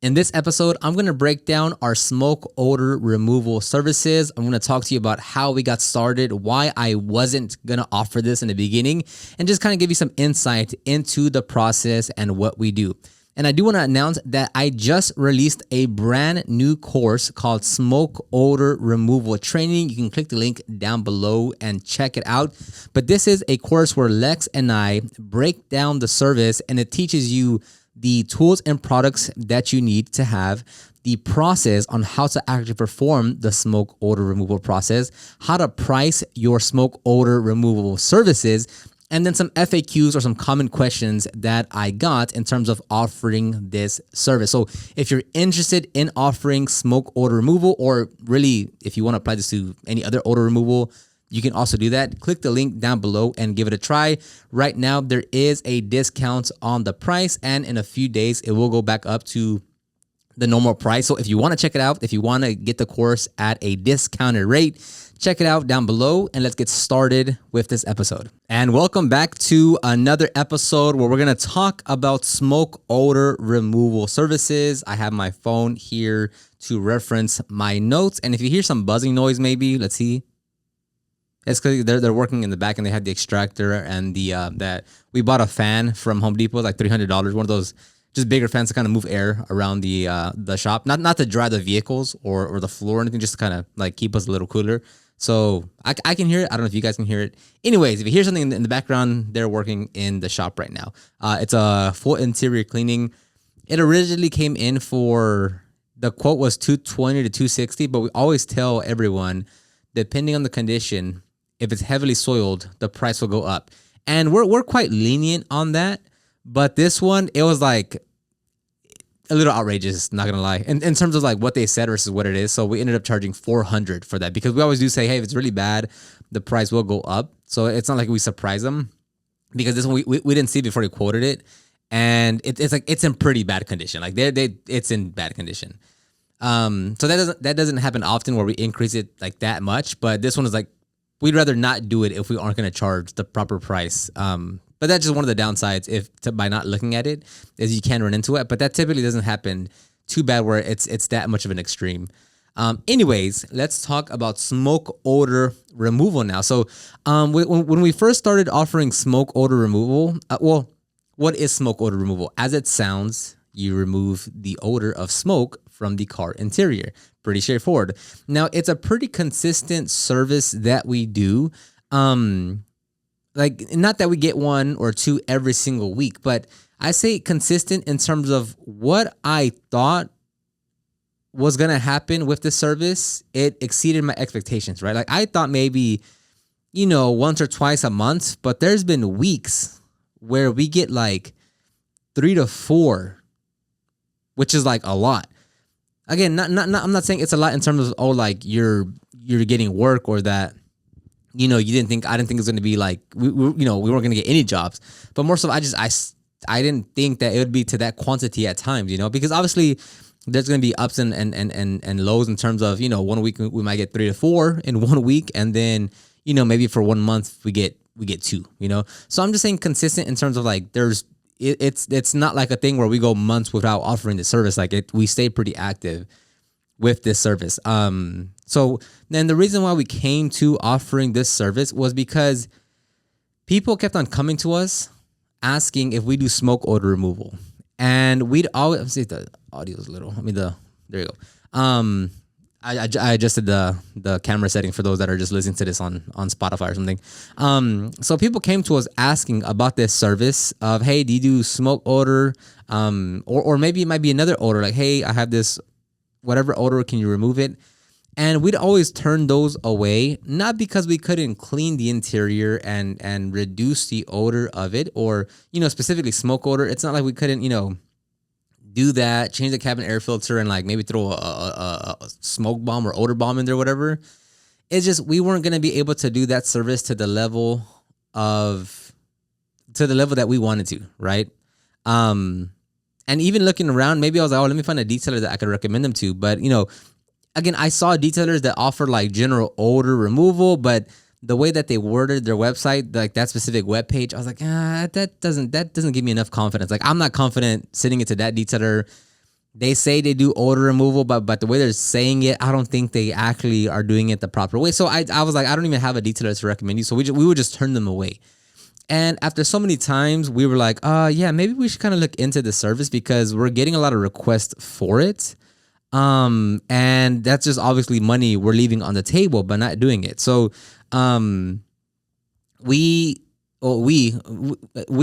In this episode, I'm going to break down our smoke odor removal services. I'm going to talk to you about how we got started, why I wasn't going to offer this in the beginning, and just kind of give you some insight into the process and what we do. And I do want to announce that I just released a brand new course called Smoke Odor Removal Training. You can click the link down below and check it out. But this is a course where Lex and I break down the service, and it teaches you the tools and products that you need to have, the process on how to actually perform the smoke odor removal process, how to price your smoke odor removal services, and then some FAQs or some common questions that I got in terms of offering this service. So if you're interested in offering smoke odor removal, or really if you want to apply this to any other odor removal, you can also do that. Click the link down below and give it a try. Right now, there is a discount on the price, and in a few days, it will go back up to the normal price. So if you want to check it out, if you want to get the course at a discounted rate, check it out down below, and let's get started with this episode. And welcome back to another episode where we're going to talk about smoke odor removal services. I have my phone here to reference my notes, and if you hear some buzzing noise, maybe, let's see. It's because they're working in the back and they had the extractor and the that we bought a fan from Home Depot, like $300. One of those just bigger fans to kind of move air around the shop, not to dry the vehicles or the floor or anything, just to kind of like keep us a little cooler. So I can hear it. I don't know if you guys can hear it. Anyways, if you hear something in the background, they're working in the shop right now. It's a full interior cleaning. It originally came in for, the quote was $220 to $260, but we always tell everyone, depending on the condition, if it's heavily soiled, the price will go up. And we're quite lenient on that. But this one, it was like a little outrageous, not gonna lie, in terms of like what they said versus what it is. So we ended up charging $400 for that, because we always do say, hey, if it's really bad, the price will go up. So it's not like we surprise them, because this one we didn't see before they quoted it. And it's like, it's in pretty bad condition. Like it's in bad condition. So that doesn't happen often where we increase it like that much. But this one is like, we'd rather not do it if we aren't going to charge the proper price. But that's just one of the downsides by not looking at it, is you can run into it. But that typically doesn't happen too bad where it's that much of an extreme. Anyways, let's talk about smoke odor removal now. So when we first started offering smoke odor removal, what is smoke odor removal? As it sounds, you remove the odor of smoke from the car interior. Pretty straightforward. Now, it's a pretty consistent service that we do. Like, not that we get one or two every single week, but I say consistent in terms of what I thought was going to happen with the service. It exceeded my expectations, right? Like, I thought maybe, once or twice a month, but there's been weeks where we get like 3 to 4, which is like a lot. Again, I'm not saying it's a lot in terms of, like you're getting work, or that, I didn't think it was going to be like, we weren't going to get any jobs, but more so I didn't think that it would be to that quantity at times, because obviously there's going to be ups and lows in terms of, 1 week we might get 3 to 4 in 1 week. And then, maybe for 1 month we get 2, so I'm just saying consistent in terms of like, it's not like a thing where we go months without offering the service. Like we stay pretty active with this service. So then the reason why we came to offering this service was because people kept on coming to us asking if we do smoke odor removal, and we'd always, let's see if the audio is a little. There you go. I adjusted the camera setting for those that are just listening to this on Spotify or something. So people came to us asking about this service of, hey, do you do smoke odor? Or maybe it might be another odor, like, hey, I have this whatever odor, can you remove it? And we'd always turn those away, not because we couldn't clean the interior and reduce the odor of it, or, specifically smoke odor. It's not like we couldn't, do that, change the cabin air filter, and like maybe throw a smoke bomb or odor bomb in there, whatever. It's just, we weren't going to be able to do that service to the level that we wanted to, right? And even looking around, maybe I was like, oh, let me find a detailer that I could recommend them to. But, again, I saw detailers that offer like general odor removal, but the way that they worded their website, like that specific web page, I was like, that doesn't give me enough confidence. Like, I'm not confident sending it to that detailer they say they do odor removal, but the way they're saying it, I don't think they actually are doing it the proper way. So I was like, I don't even have a detailer to recommend you. So we would just turn them away. And after so many times, we were like, yeah, maybe we should kind of look into the service because we're getting a lot of requests for it. And that's just obviously money we're leaving on the table, but not doing it. So, we, well, we,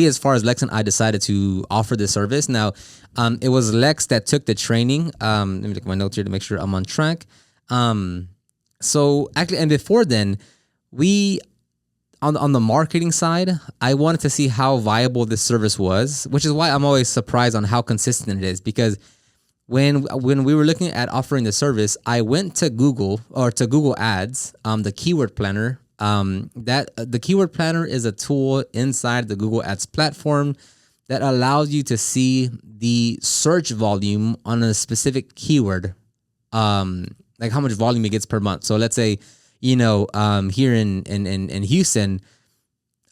as far as Lex and I decided to offer this service. Now, it was Lex that took the training. Let me look at my notes here to make sure I'm on track. So actually, and before then, we, on the marketing side, I wanted to see how viable this service was, which is why I'm always surprised on how consistent it is. Because when we were looking at offering the service, I went to Google or to Google Ads, the keyword planner. That the keyword planner is a tool inside the Google Ads platform that allows you to see the search volume on a specific keyword, like how much volume it gets per month. So let's say, here in Houston,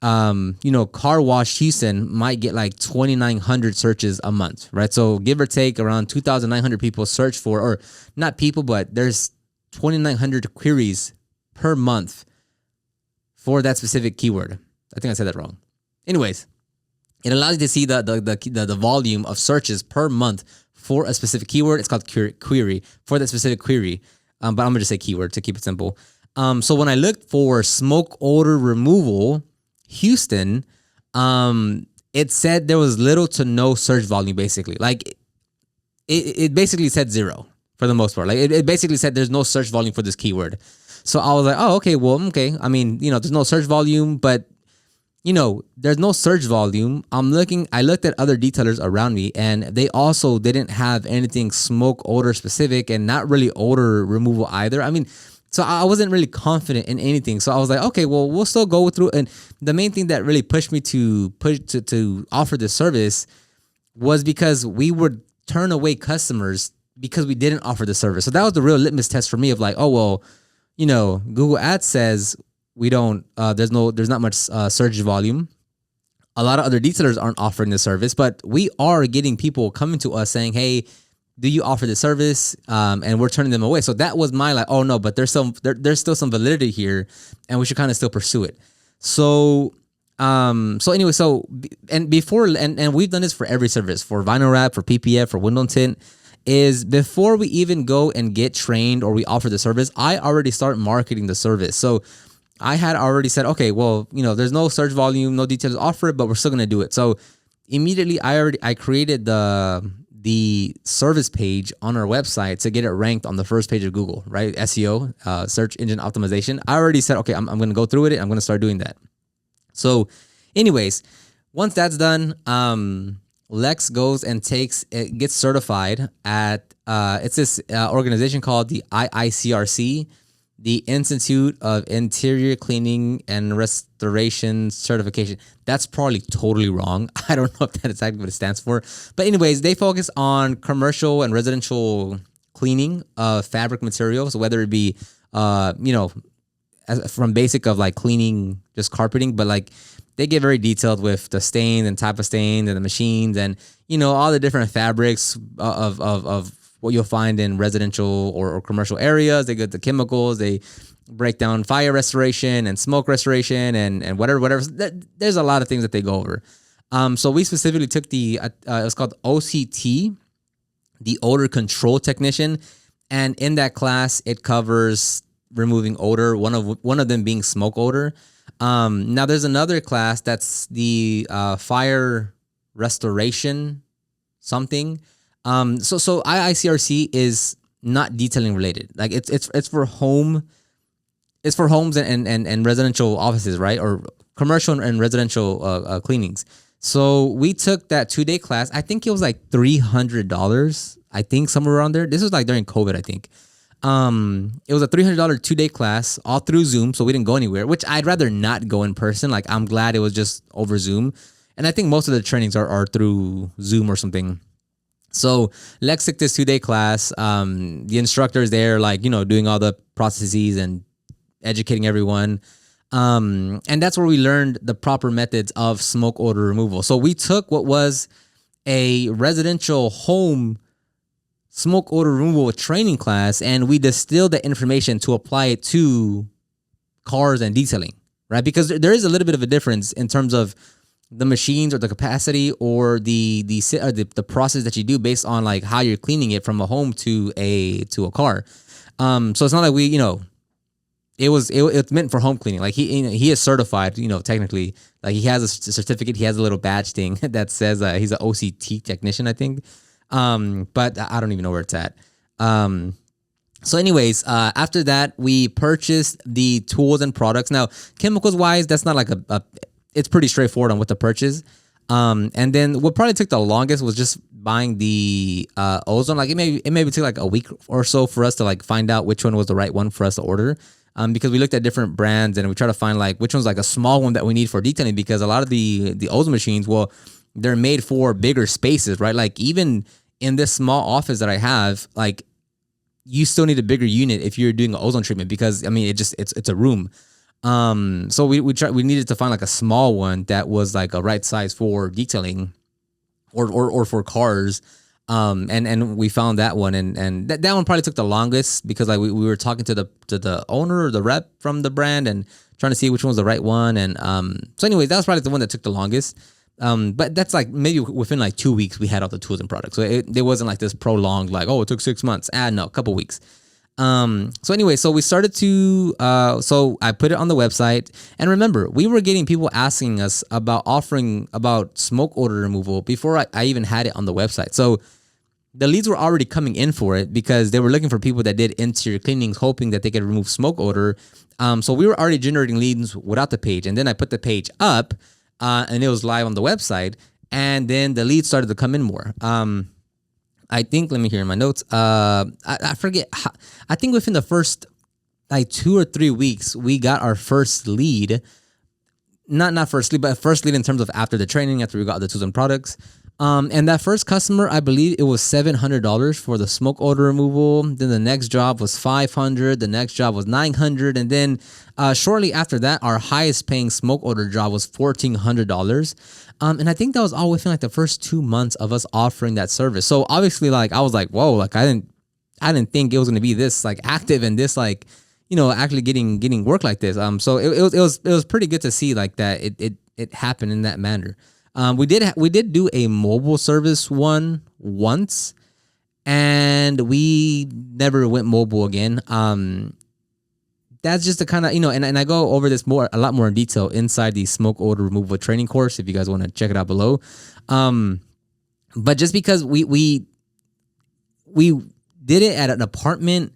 car wash Houston might get like 2,900 searches a month, right? So give or take around 2,900 people search for, or not people, but there's 2,900 queries per month for that specific keyword. I think I said that wrong. Anyways, it allows you to see the volume of searches per month for a specific keyword. It's called query for that specific query. But I'm gonna just say keyword to keep it simple. So when I looked for smoke odor removal, Houston, it said there was little to no search volume. Basically, like it basically said zero for the most part. Like it basically said there's no search volume for this keyword. So I was like, oh, okay, well, okay. I mean, there's no search volume, but there's no search volume. I looked at other detailers around me, and they also didn't have anything smoke odor specific and not really odor removal either. I mean, so I wasn't really confident in anything. So I was like, okay, well, we'll still go through. And the main thing that really pushed me to offer this service was because we would turn away customers because we didn't offer the service. So that was the real litmus test for me of like, oh, well, Google Ads says we don't, there's not much search volume. A lot of other detailers aren't offering the service, but we are getting people coming to us saying, hey, do you offer the service? And we're turning them away. So that was my like, oh no, but there's still some validity here and we should kind of still pursue it. So anyway, and we've done this for every service, for vinyl wrap, for PPF, for window tint, is before we even go and get trained or we offer the service, I already start marketing the service. So I had already said, okay, well, there's no search volume, no details offered, but we're still going to do it. So immediately I created the service page on our website to get it ranked on the first page of Google, right? SEO, search engine optimization. I already said, okay, I'm going to go through it. I'm going to start doing that. So anyways, once that's done, Lex goes and gets certified at, it's this organization called the IICRC, the Institute of Interior Cleaning and Restoration Certification. That's probably totally wrong. I don't know if that's exactly what it stands for. But anyways, they focus on commercial and residential cleaning of fabric materials, whether it be, from basic of like cleaning just carpeting, but like they get very detailed with the stain and type of stain and the machines and, all the different fabrics of what you'll find in residential or commercial areas. They get the chemicals, they break down fire restoration and smoke restoration and whatever. There's a lot of things that they go over. So we specifically took it's called OCT, the odor control technician. And in that class, it covers removing odor, one of them being smoke odor. Now there's another class that's the fire restoration something. So IICRC is not detailing related. Like it's for homes and residential offices, right? Or commercial and residential cleanings. So we took that 2-day class. I think it was like $300. I think somewhere around there. This was like during COVID, I think. It was a $300 2-day class all through Zoom. So we didn't go anywhere, which I'd rather not go in person. Like I'm glad it was just over Zoom. And I think most of the trainings are through Zoom or something. So Lex took this 2-day class. The instructor's there, like, doing all the processes and educating everyone. And that's where we learned the proper methods of smoke odor removal. So we took what was a residential home smoke odor removal training class, and we distilled the information to apply it to cars and detailing, right? Because there is a little bit of a difference in terms of the machines or the capacity or the process that you do based on like how you're cleaning it from a home to a car. So it's not like it's meant for home cleaning. Like he is certified, technically. Like he has a certificate. He has a little badge thing that says he's an OCT technician, I think. But I don't even know where it's at. So anyways, after that, we purchased the tools and products. Now, chemicals wise, that's not like it's pretty straightforward on what to purchase. And then what probably took the longest was just buying the ozone. Like it maybe took like a week or so for us to like find out which one was the right one for us to order. Because we looked at different brands and we try to find like which one's like a small one that we need for detailing, because a lot of the ozone machines, well, they're made for bigger spaces, right? Like even in this small office that I have, like you still need a bigger unit if you're doing an ozone treatment, because I mean it's a room. So we needed to find like a small one that was like a right size for detailing or for cars. And we found that one, and that one probably took the longest because like we were talking to the owner or the rep from the brand and trying to see which one was the right one. And so anyways, that was probably the one that took the longest. But that's like maybe within like 2 weeks we had all the tools and products. So it wasn't like this prolonged like, oh, it took 6 months. No, a couple weeks. So anyway, so we started to, so I put it on the website, and remember, we were getting people asking us about smoke odor removal before I even had it on the website. So the leads were already coming in for it because they were looking for people that did interior cleanings, hoping that they could remove smoke odor. So we were already generating leads without the page, and then I put the page up, and it was live on the website, and then the leads started to come in more. I think, let me hear in my notes. I forget. I think within the first like 2 or 3 weeks, we got our first lead. Not first lead, but first lead in terms of after the training, after we got the tools and products. And that first customer, I believe it was $700 for the smoke odor removal. Then the next job was $500. The next job was $900. And then shortly after that, our highest paying smoke odor job was $1,400. And I think that was all within like the first 2 months of us offering that service. So obviously, like I was like, whoa, like I didn't think it was going to be this like active and this like, actually getting work like this. So it was pretty good to see like that it happened in that manner. We did do a mobile service one once, and we never went mobile again. That's just the kind of, and I go over this a lot more in detail inside the smoke odor removal training course if you guys want to check it out below. But just because we did it at an apartment,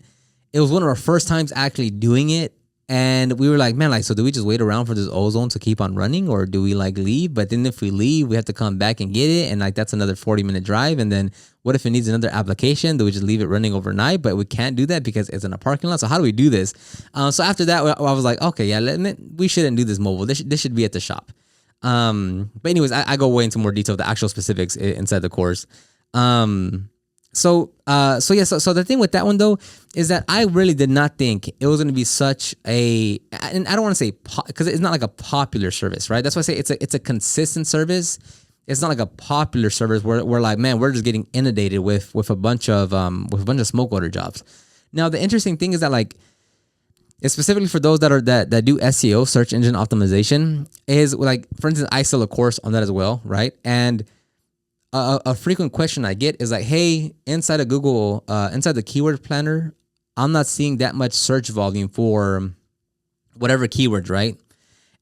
it was one of our first times actually doing it. And we were like, man, like, so do we just wait around for this ozone to keep on running, or do we like leave? But then if we leave, we have to come back and get it. And like, that's another 40-minute drive. And then what if it needs another application? Do we just leave it running overnight? But we can't do that because it's in a parking lot. So how do we do this? So after that, I was like, okay, yeah, we shouldn't do this mobile. This should be at the shop. But anyways, I go way into more detail, the actual specifics inside the course. So the thing with that one though is that I really did not think it was going to be such a, and I don't want to say because it's not like a popular service, right? That's why I say it's a consistent service. It's not like a popular service where we're like, man, we're just getting inundated with a bunch of smoke odor jobs. Now the interesting thing is that like, it's specifically for those that do SEO, search engine optimization, is like, for instance, I sell a course on that as well, right? And a frequent question I get is like, hey, inside of Google, inside the keyword planner, I'm not seeing that much search volume for whatever keywords, right?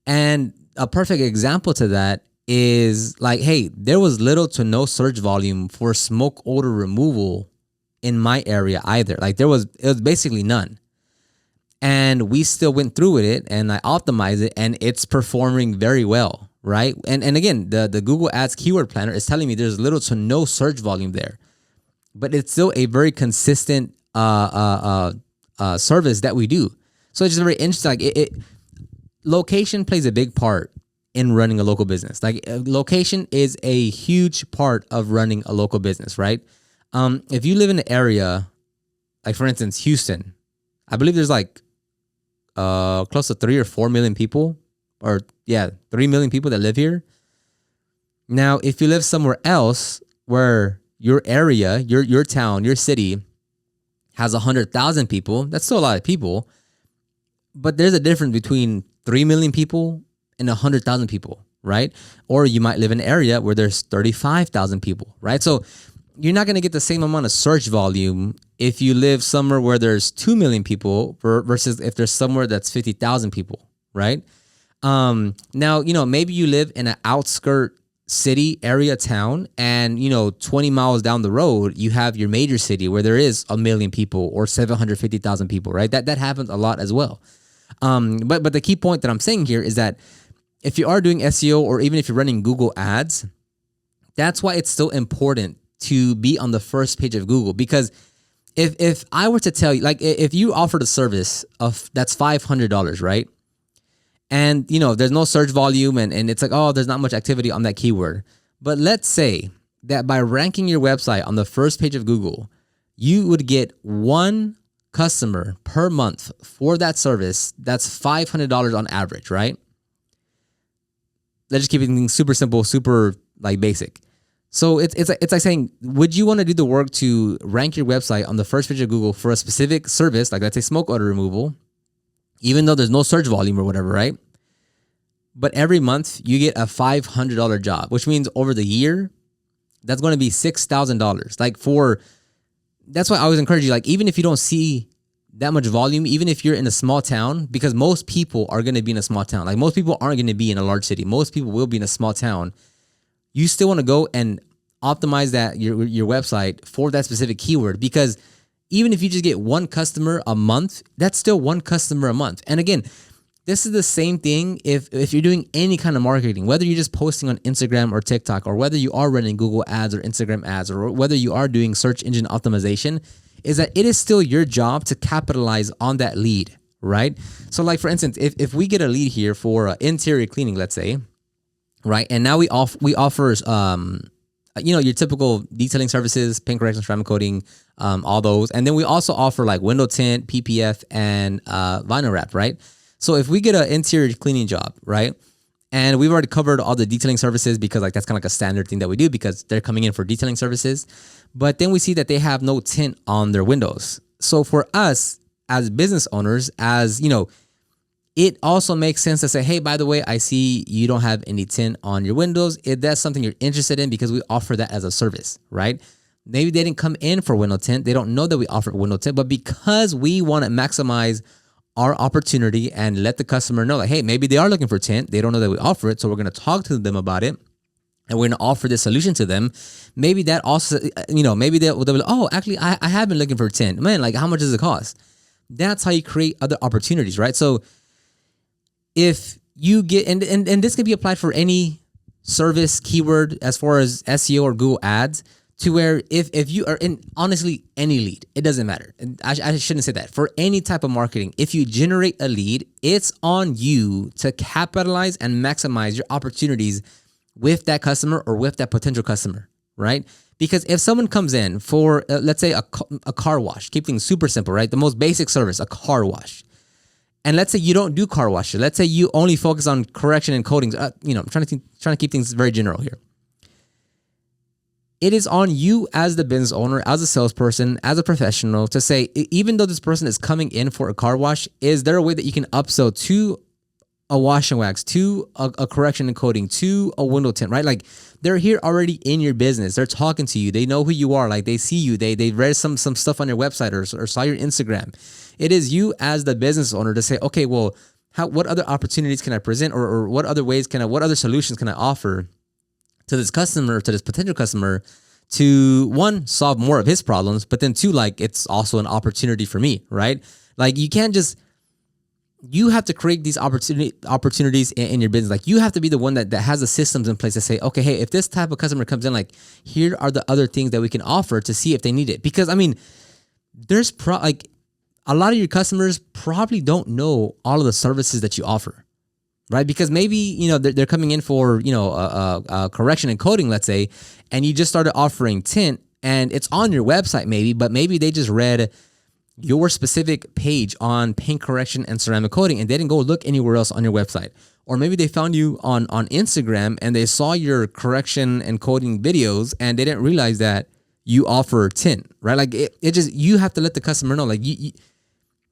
And a perfect example to that is like, hey, there was little to no search volume for smoke odor removal in my area either. Like it was basically none. And we still went through with it, and I optimized it, and it's performing very well. Right. And again, the Google Ads keyword planner is telling me there's little to no search volume there, but it's still a very consistent service that we do. So it's just very interesting. Like location plays a big part in running a local business. Like location is a huge part of running a local business, right? If you live in an area, like for instance, Houston, I believe there's like close to 3 or 4 million people. 3 million people that live here. Now, if you live somewhere else where your area, your town, your city has 100,000 people, that's still a lot of people, but there's a difference between 3 million people and 100,000 people, right? Or you might live in an area where there's 35,000 people, right? So you're not going to get the same amount of search volume if you live somewhere where there's 2 million people versus if there's somewhere that's 50,000 people, right? Now, maybe you live in an outskirt city, area, town, and 20 miles down the road, you have your major city where there is 1 million people or 750,000 people, right? That happens a lot as well. But the key point that I'm saying here is that if you are doing SEO or even if you're running Google ads, that's why it's so important to be on the first page of Google. Because if I were to tell you, like if you offered a service that's $500, right? And there's no search volume and it's like, oh, there's not much activity on that keyword. But let's say that by ranking your website on the first page of Google, you would get one customer per month for that service. That's $500 on average, right? Let's just keep it super simple, super like basic. So it's like saying, would you want to do the work to rank your website on the first page of Google for a specific service, like let's say smoke odor removal, even though there's no search volume or whatever, right? But every month you get a $500 job, which means over the year, that's going to be $6,000. That's why I always encourage you, like, even if you don't see that much volume, even if you're in a small town, because most people are going to be in a small town. Like most people aren't going to be in a large city. Most people will be in a small town. You still want to go and optimize that your website for that specific keyword, because even if you just get one customer a month, that's still one customer a month. And again, this is the same thing if you're doing any kind of marketing, whether you're just posting on Instagram or TikTok, or whether you are running Google ads or Instagram ads, or whether you are doing search engine optimization, is that it is still your job to capitalize on that lead, right? So like for instance, if we get a lead here for interior cleaning, let's say, right? And now we offer your typical detailing services, paint correction, ceramic coating, all those. And then we also offer like window tint, PPF, and vinyl wrap, right? So if we get an interior cleaning job, right? And we've already covered all the detailing services because like that's kind of like a standard thing that we do because they're coming in for detailing services. But then we see that they have no tint on their windows. So for us as business owners, it also makes sense to say, hey, by the way, I see you don't have any tint on your windows. If that's something you're interested in, because we offer that as a service, right? Maybe they didn't come in for window tint. They don't know that we offer window tint, but because we want to maximize our opportunity and let the customer know, like, hey, maybe they are looking for tint. They don't know that we offer it. So we're going to talk to them about it. And we're going to offer this solution to them. Maybe that also, maybe they'll be like, oh, actually, I have been looking for tint. Man, like, how much does it cost? That's how you create other opportunities, right? So if you get, and this can be applied for any service keyword as far as SEO or Google ads, to where if you are in, honestly, any lead, it doesn't matter. I shouldn't say that. For any type of marketing, if you generate a lead, it's on you to capitalize and maximize your opportunities with that customer or with that potential customer, right? Because if someone comes in for, let's say, a car wash, keep things super simple, right? The most basic service, a car wash. And let's say you don't do car washes. Let's say you only focus on correction and coatings. I'm trying to keep things very general here. It is on you as the business owner, as a salesperson, as a professional to say, even though this person is coming in for a car wash, is there a way that you can upsell to a wash and wax, to a correction and coating, to a window tint, right? Like they're here already in your business. They're talking to you. They know who you are. Like they see you. They read some stuff on your website or saw your Instagram. It is you as the business owner to say, okay, well, what other opportunities can I present or what other ways what other solutions can I offer to this customer, to this potential customer, to one, solve more of his problems, but then two, like it's also an opportunity for me, right? Like you have to create these opportunities in your business. Like you have to be the one that has the systems in place to say, okay, hey, if this type of customer comes in, like here are the other things that we can offer to see if they need it. Because I mean, there's a lot of your customers probably don't know all of the services that you offer, right? Because maybe, they're coming in for, a correction and coating, let's say, and you just started offering tint and it's on your website maybe, but maybe they just read your specific page on paint correction and ceramic coating and they didn't go look anywhere else on your website. Or maybe they found you on Instagram and they saw your correction and coating videos and they didn't realize that you offer 10, right? Like it just, you have to let the customer know, like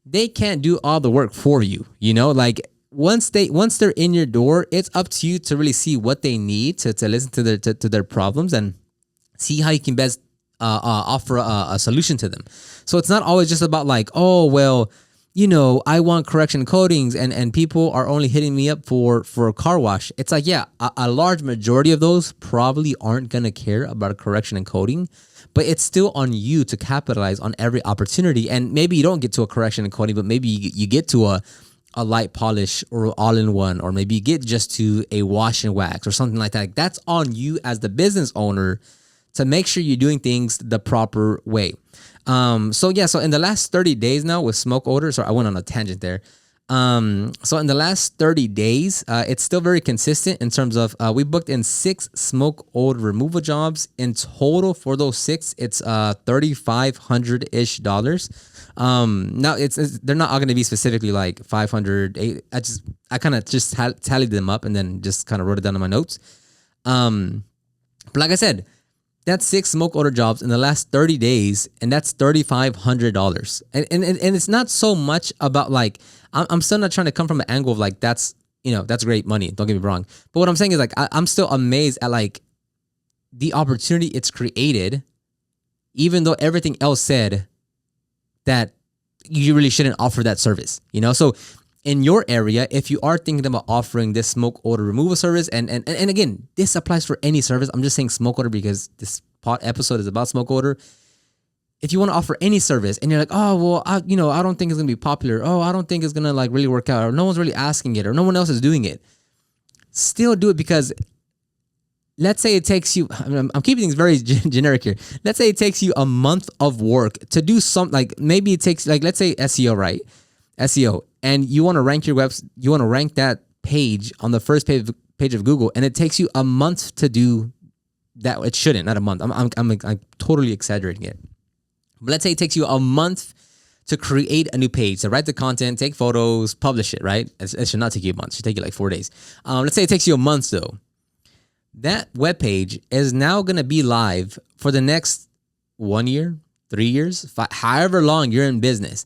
they can't do all the work for you, like once they're in your door, it's up to you to really see what they need to listen to their problems and see how you can best offer a solution to them. So it's not always just about like, oh, well, I want correction coatings and people are only hitting me up for a car wash. It's like, yeah, a large majority of those probably aren't going to care about a correction and coating, but it's still on you to capitalize on every opportunity. And maybe you don't get to a correction and coating, but maybe you get to a light polish or all-in-one, or maybe you get just to a wash and wax or something like that. That's on you as the business owner to make sure you're doing things the proper way. So in the last 30 days now with smoke odor, sorry, I went on a tangent there. So in the last 30 days, it's still very consistent in terms of, we booked in 6 smoke odor removal jobs. In total for those 6, it's $3,500-ish. Now they're not all going to be specifically like 500. I kind of just tallied them up and then just kind of wrote it down in my notes. But like I said, that's 6 smoke odor jobs in the last 30 days, and that's $3,500. And it's not so much about like, I'm still not trying to come from an angle of like, that's great money. Don't get me wrong. But what I'm saying is like, I'm still amazed at like the opportunity it's created, even though everything else said that you really shouldn't offer that service, So in your area, if you are thinking about offering this smoke odor removal service, and again, this applies for any service. I'm just saying smoke odor because this episode is about smoke odor. If you want to offer any service and you're like, oh, well, I don't think it's going to be popular. Oh, I don't think it's going to like really work out, or no one's really asking it, or no one else is doing it. Still do it, because let's say it takes you, I'm keeping things very generic here. Let's say it takes you a month of work to do something, like maybe it takes, like, let's say SEO, right? SEO. And you want to rank you want to rank that page on the first page of Google, and it takes you a month to do that. It shouldn't, not a month. I'm totally exaggerating it. But let's say it takes you a month to create a new page, to write the content, take photos, publish it, right? It should not take you a month. It should take you like 4 days. Let's say it takes you a month though. That web page is now going to be live for the next 1 year, 3 years, however long you're in business.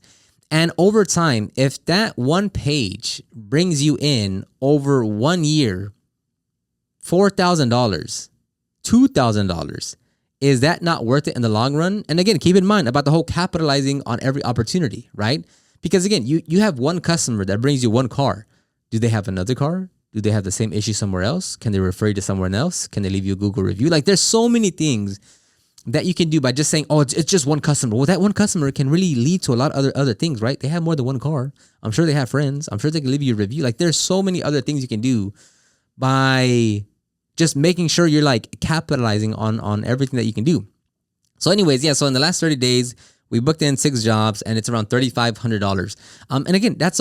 And over time, if that one page brings you in over 1 year, $4,000, $2,000, is that not worth it in the long run? And again, keep in mind about the whole capitalizing on every opportunity, right? Because again, you have one customer that brings you one car. Do they have another car? Do they have the same issue somewhere else? Can they refer you to someone else? Can they leave you a Google review? Like, there's so many things that you can do by just saying, oh, it's just one customer. Well, that one customer can really lead to a lot of other things, right? They have more than one car. I'm sure they have friends. I'm sure they can leave you a review. Like, there's so many other things you can do by just making sure you're like capitalizing on everything that you can do. So anyways, yeah, so in the last 30 days, we booked in 6 jobs and it's around $3,500. And again, that's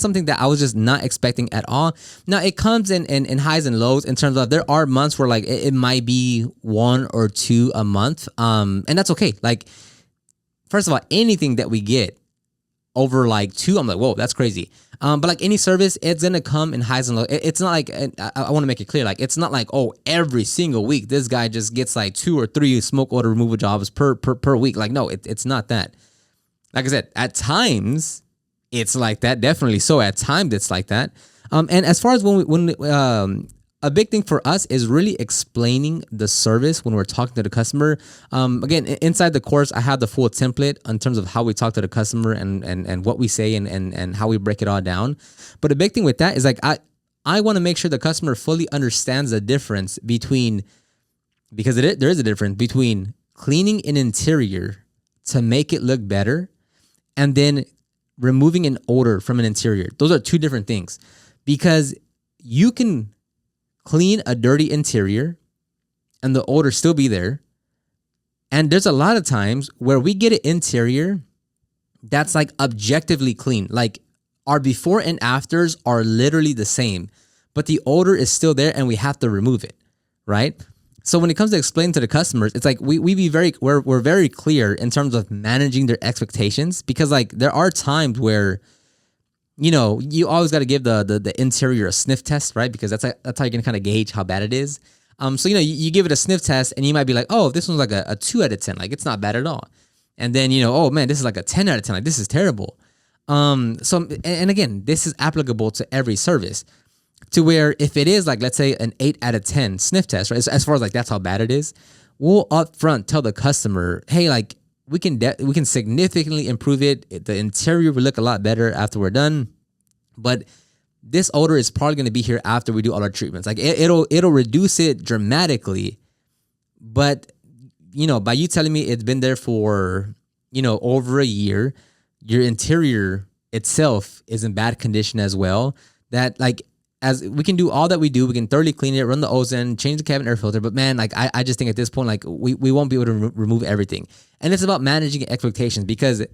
something that I was just not expecting at all. Now, it comes in highs and lows in terms of, there are months where like it might be 1 or 2 a month. And that's okay. Like, first of all, anything that we get over like 2, I'm like, whoa, that's crazy. But like any service, it's going to come in highs and lows. It's not like, I want to make it clear, like, it's not like, oh, every single week, this guy just gets like 2 or 3 smoke odor removal jobs per week. Like, no, it's not that. Like I said, at times it's like that. Definitely. So at times it's like that. And as far as when a big thing for us is really explaining the service when we're talking to the customer. Again, inside the course, I have the full template in terms of how we talk to the customer and what we say and how we break it all down. But a big thing with that is like, I want to make sure the customer fully understands the difference between, because there is a difference between cleaning an interior to make it look better and then removing an odor from an interior. Those are 2 different things, because you can clean a dirty interior and the odor still be there. And there's a lot of times where we get an interior that's like objectively clean. Like, our before and afters are literally the same, but the odor is still there and we have to remove it, right? So when it comes to explaining to the customers, it's like we're very clear in terms of managing their expectations, because like there are times where, you always got to give the interior a sniff test, right? Because that's how you can kind of gauge how bad it is. So you give it a sniff test, and you might be like, oh, this one's like a 2 out of 10, like it's not bad at all. And then oh man, this is like a 10 out of 10, like this is terrible. And again, this is applicable to every service, to where if it is like, let's say, an 8 out of 10 sniff test, right? As far as like that's how bad it is, we'll upfront tell the customer, hey, like we can significantly improve it. The interior will look a lot better after we're done, but this odor is probably going to be here after we do all our treatments. Like it'll reduce it dramatically, but by you telling me it's been there for over a year, your interior itself is in bad condition as well. That like, as we can do all that we do, we can thoroughly clean it, run the ozone, change the cabin air filter. But man, like I just think at this point, like we won't be able to remove everything. And it's about managing expectations, because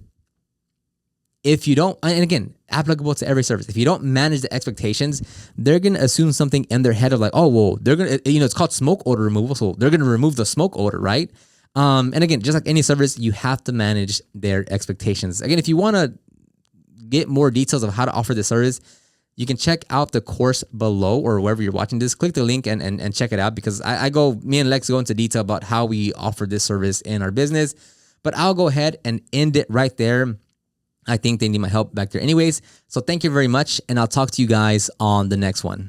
if you don't, and again, applicable to every service, if you don't manage the expectations, they're going to assume something in their head of like, oh, well, they're going to, it's called smoke odor removal. So they're going to remove the smoke odor, right? And again, just like any service, you have to manage their expectations. Again, if you want to get more details of how to offer this service, you can check out the course below, or wherever you're watching this. Click the link and check it out, because me and Lex go into detail about how we offer this service in our business. But I'll go ahead and end it right there. I think they need my help back there anyways. So thank you very much, and I'll talk to you guys on the next one.